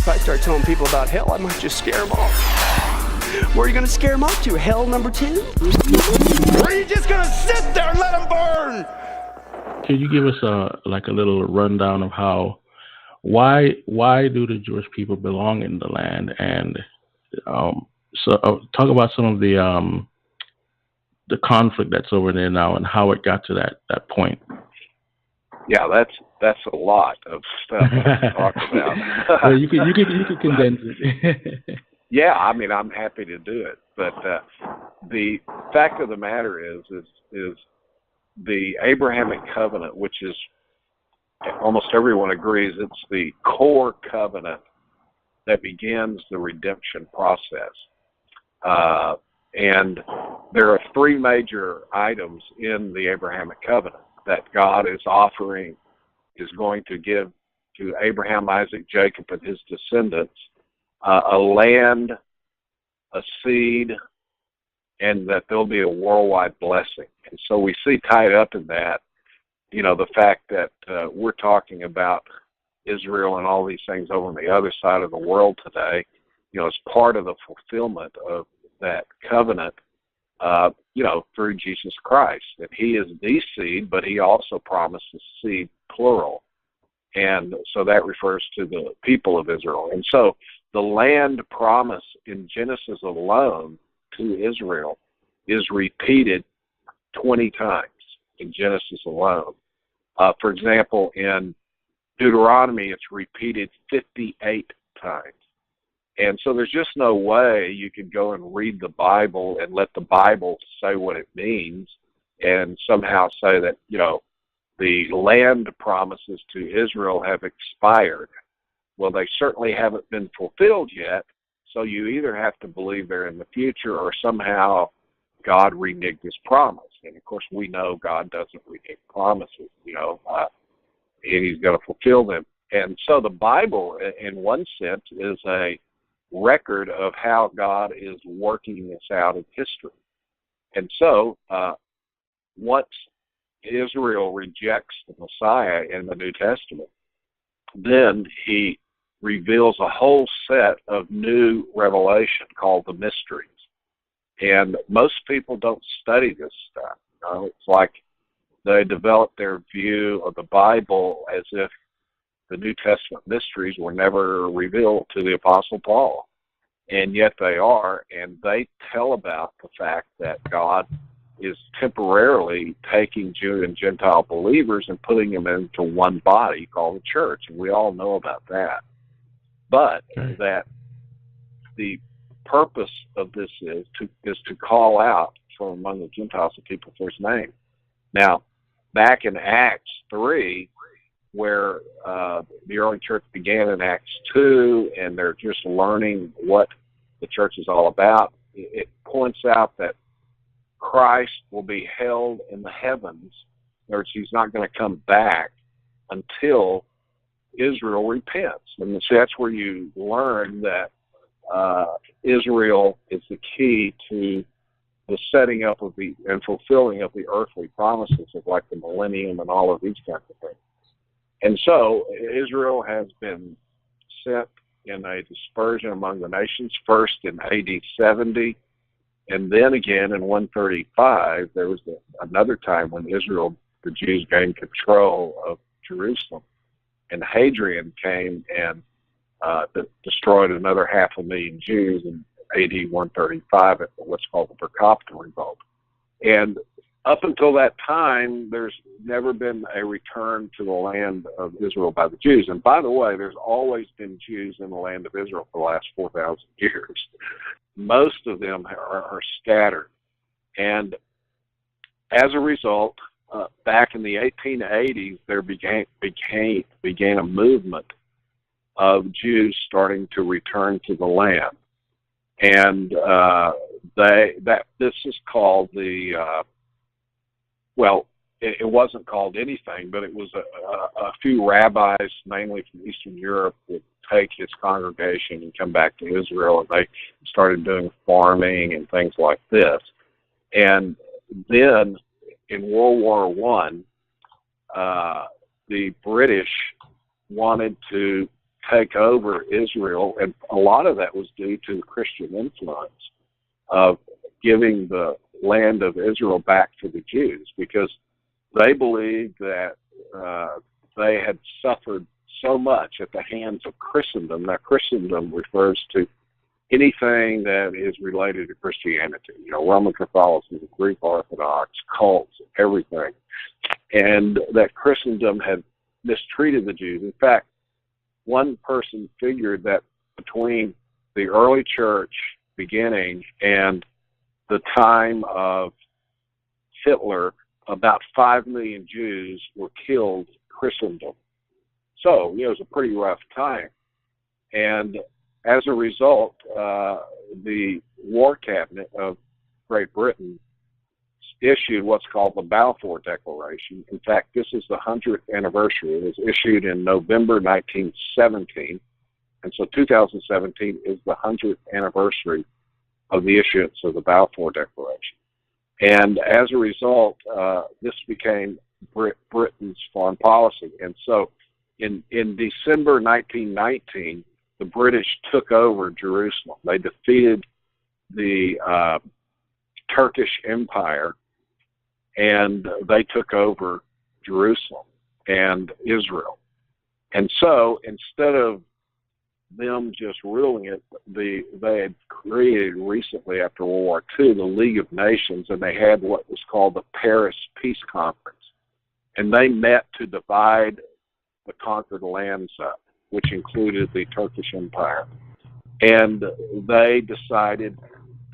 if I start telling people about hell, I might just scare them off. Where are you going to scare them off to? Hell number 2? Or are you just going to sit there and let them burn? Can you give us a little rundown of why do the Jewish people belong in the land, and talk about some of the conflict that's over there now and how it got to that point. Yeah, that's a lot of stuff to talk about. Well, you could condense it. Yeah, I mean, I'm happy to do it, but the fact of the matter is the Abrahamic covenant, which is, almost everyone agrees, it's the core covenant that begins the redemption process. And there are 3 major items in the Abrahamic covenant that God is going to give to Abraham, Isaac, Jacob, and his descendants: a land, a seed, and that there'll be a worldwide blessing. And so we see tied up in that, the fact that we're talking about Israel and all these things over on the other side of the world today, as part of the fulfillment of that covenant, through Jesus Christ. And he is the seed, but he also promises seed, plural. And so that refers to the people of Israel. And so the land promise in Genesis alone to Israel is repeated 20 times in Genesis alone. For example, in Deuteronomy, it's repeated 58 times. And so there's just no way you could go and read the Bible and let the Bible say what it means and somehow say that, the land promises to Israel have expired. Well, they certainly haven't been fulfilled yet, so you either have to believe they're in the future or somehow God reneged his promise. And, of course, we know God doesn't renege promises, and he's going to fulfill them. And so the Bible, in one sense, is a record of how God is working this out in history. And so once Israel rejects the Messiah in the New Testament, then he reveals a whole set of new revelation called the mysteries. And most people don't study this stuff. It's like they develop their view of the Bible as if the New Testament mysteries were never revealed to the Apostle Paul. And yet they are, and they tell about the fact that God is temporarily taking Jew and Gentile believers and putting them into one body called the church. And we all know about that. But that the purpose of this is to call out from among the Gentiles the people for his name. Now, back in Acts 3, where the early church began in Acts 2, and they're just learning what the church is all about, it points out that Christ will be held in the heavens. In other words, he's not going to come back until Israel repents. And so that's where you learn that Israel is the key to the setting up of and fulfilling of the earthly promises of like the millennium and all of these kinds of things. And so Israel has been sent in a dispersion among the nations, first in AD 70, and then again in 135, there was another time when Israel, the Jews, gained control of Jerusalem. And Hadrian came and destroyed another 500,000 Jews in AD 135 at what's called the Percopta Revolt. And up until that time, there's never been a return to the land of Israel by the Jews. And by the way, there's always been Jews in the land of Israel for the last 4,000 years. Most of them are scattered. And as a result, back in the 1880s, there began a movement of Jews starting to return to the land. And this is called it wasn't called anything, but it was a few rabbis, mainly from Eastern Europe, would take his congregation and come back to Israel, and they started doing farming and things like this. And then in World War I, the British wanted to take over Israel, and a lot of that was due to Christian influence of giving the land of Israel back to the Jews, because they believed that they had suffered so much at the hands of Christendom. Now, Christendom refers to anything that is related to Christianity, Roman Catholicism, Greek Orthodox, cults, everything. And that Christendom had mistreated the Jews. In fact, one person figured that between the early church beginning and the time of Hitler, about 5 million Jews were killed in Christendom. So, it was a pretty rough time. And as a result, the War Cabinet of Great Britain issued what's called the Balfour Declaration. In fact, this is the 100th anniversary. It was issued in November 1917, and so 2017 is the 100th anniversary of the issuance of the Balfour Declaration. And as a result, this became Britain's foreign policy. And so in December 1919, the British took over Jerusalem. They defeated the Turkish Empire, and they took over Jerusalem and Israel. And so instead of them just ruling it, they had created recently after World War II the League of Nations, and they had what was called the Paris Peace Conference. And they met to divide the conquered lands up, which included the Turkish Empire. And they decided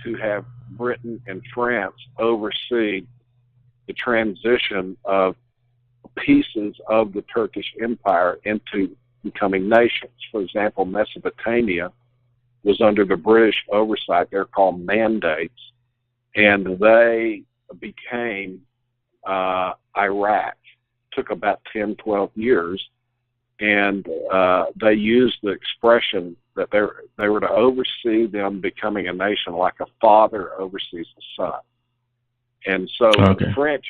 to have Britain and France oversee the transition of pieces of the Turkish Empire into becoming nations. For example, Mesopotamia was under the British oversight. They're called mandates, and they became Iraq. Took about 10, 12 years, and they used the expression that they were to oversee them becoming a nation like a father oversees the son. And so the French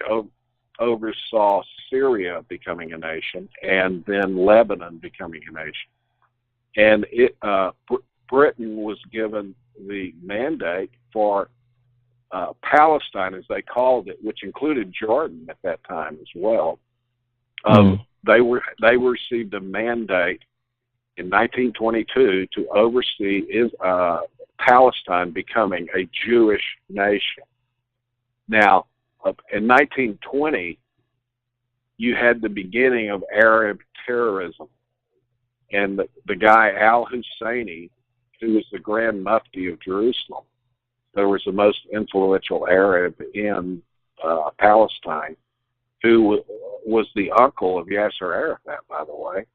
oversaw Syria becoming a nation, and then Lebanon becoming a nation. And Britain was given the mandate for Palestine, as they called it, which included Jordan at that time as well. They received a mandate in 1922 to oversee Palestine becoming a Jewish nation. Now, in 1920, you had the beginning of Arab terrorism. And the guy, Al-Husseini, who was the Grand Mufti of Jerusalem, there was the most influential Arab in Palestine, who was the uncle of Yasser Arafat, by the way.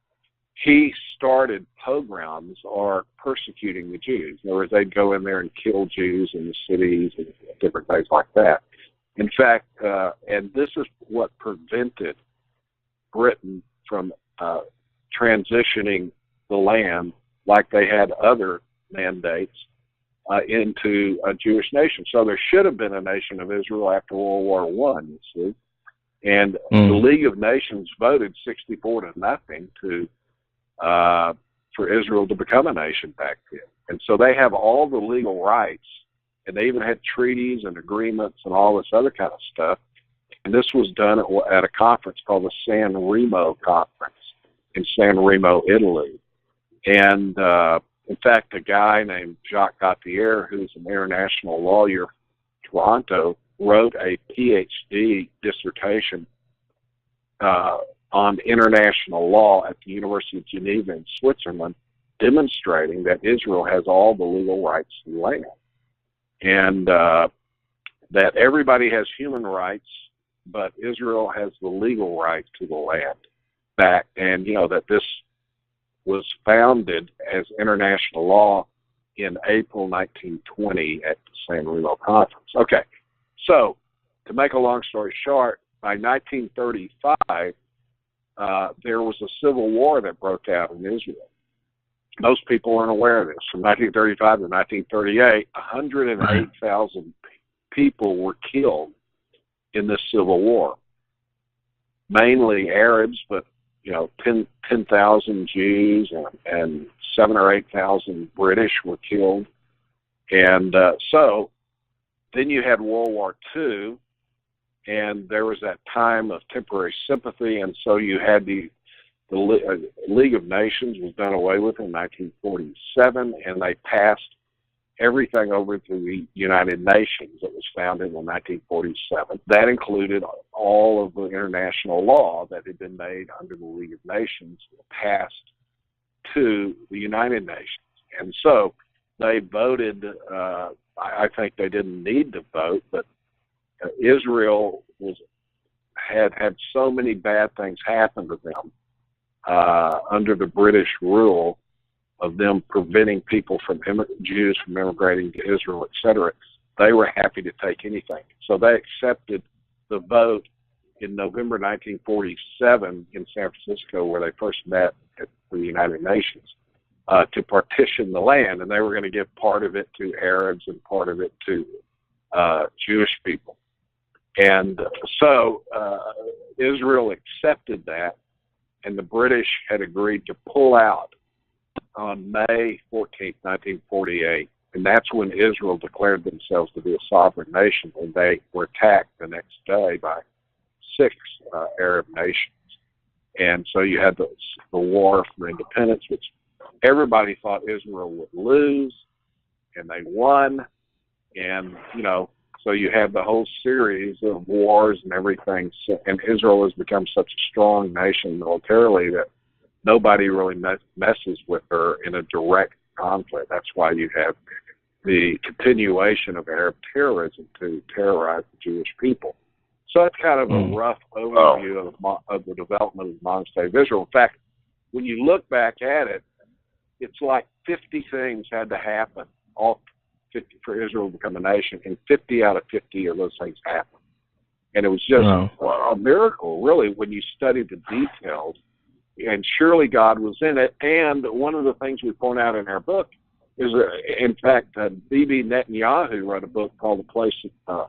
He started pogroms, or persecuting the Jews. In other words, they'd go in there and kill Jews in the cities and different things like that. In fact, and this is what prevented Britain from transitioning the land, like they had other mandates, into a Jewish nation. So there should have been a nation of Israel after World War I, you see. And the League of Nations voted 64-0 for Israel to become a nation back then. And so they have all the legal rights, and they even had treaties and agreements and all this other kind of stuff. And this was done at a conference called the San Remo Conference in San Remo, Italy. And in fact, a guy named Jacques Gauthier, who's an international lawyer in Toronto, wrote a PhD dissertation on international law at the University of Geneva in Switzerland, demonstrating that Israel has all the legal rights to the land, and that everybody has human rights, but Israel has the legal right to the land back, and that this was founded as international law in April 1920 at the San Remo Conference. Okay, so to make a long story short, by 1935, there was a civil war that broke out in Israel. Most people weren't aware of this. From 1935 to 1938, 108,000 people were killed in this civil war. Mainly Arabs, but 10,000 Jews and 7,000 or 8,000 British were killed. And so then you had World War II, and there was that time of temporary sympathy, and so you had the League of Nations was done away with in 1947, and they passed everything over to the United Nations that was founded in 1947. That included all of the international law that had been made under the League of Nations passed to the United Nations. And so they voted, I think they didn't need to vote, but Israel had so many bad things happen to them under the British rule of them preventing people Jews from immigrating to Israel, etc. They were happy to take anything. So they accepted the vote in November 1947 in San Francisco, where they first met at the United Nations, to partition the land. And they were going to give part of it to Arabs and part of it to Jewish people. And so Israel accepted that, and the British had agreed to pull out on May 14th, 1948, and that's when Israel declared themselves to be a sovereign nation, and they were attacked the next day by 6 Arab nations. And so you had the war for independence, which everybody thought Israel would lose, and they won. And, so you have the whole series of wars and everything, and Israel has become such a strong nation militarily that nobody really messes with her in a direct conflict. That's why you have the continuation of Arab terrorism to terrorize the Jewish people. So that's kind of a rough overview of the development of the modern state of Israel. In fact, when you look back at it, it's like 50 things had to happen, all 50 for Israel to become a nation, and 50 out of 50 of those things happened. And it was just a miracle, really, when you study the details. And surely God was in it. And one of the things we point out in our book is, in fact, Bibi Netanyahu wrote a book called A Place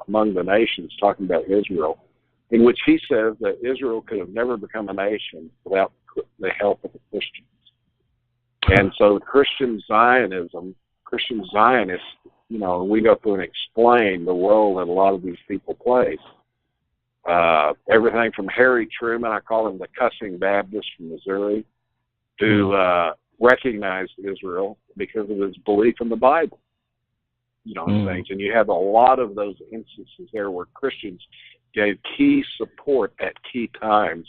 Among the Nations, talking about Israel, in which he says that Israel could have never become a nation without the help of the Christians. And so Christian Zionists, we go through and explain the role that a lot of these people played. Everything from Harry Truman, I call him the cussing Baptist from Missouri, to recognize Israel because of his belief in the Bible, and things. And you have a lot of those instances there where Christians gave key support at key times.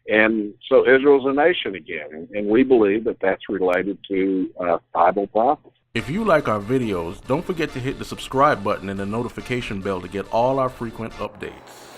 And so Israel's a nation again, and we believe that that's related to Bible prophecy. If you like our videos, don't forget to hit the subscribe button and the notification bell to get all our frequent updates.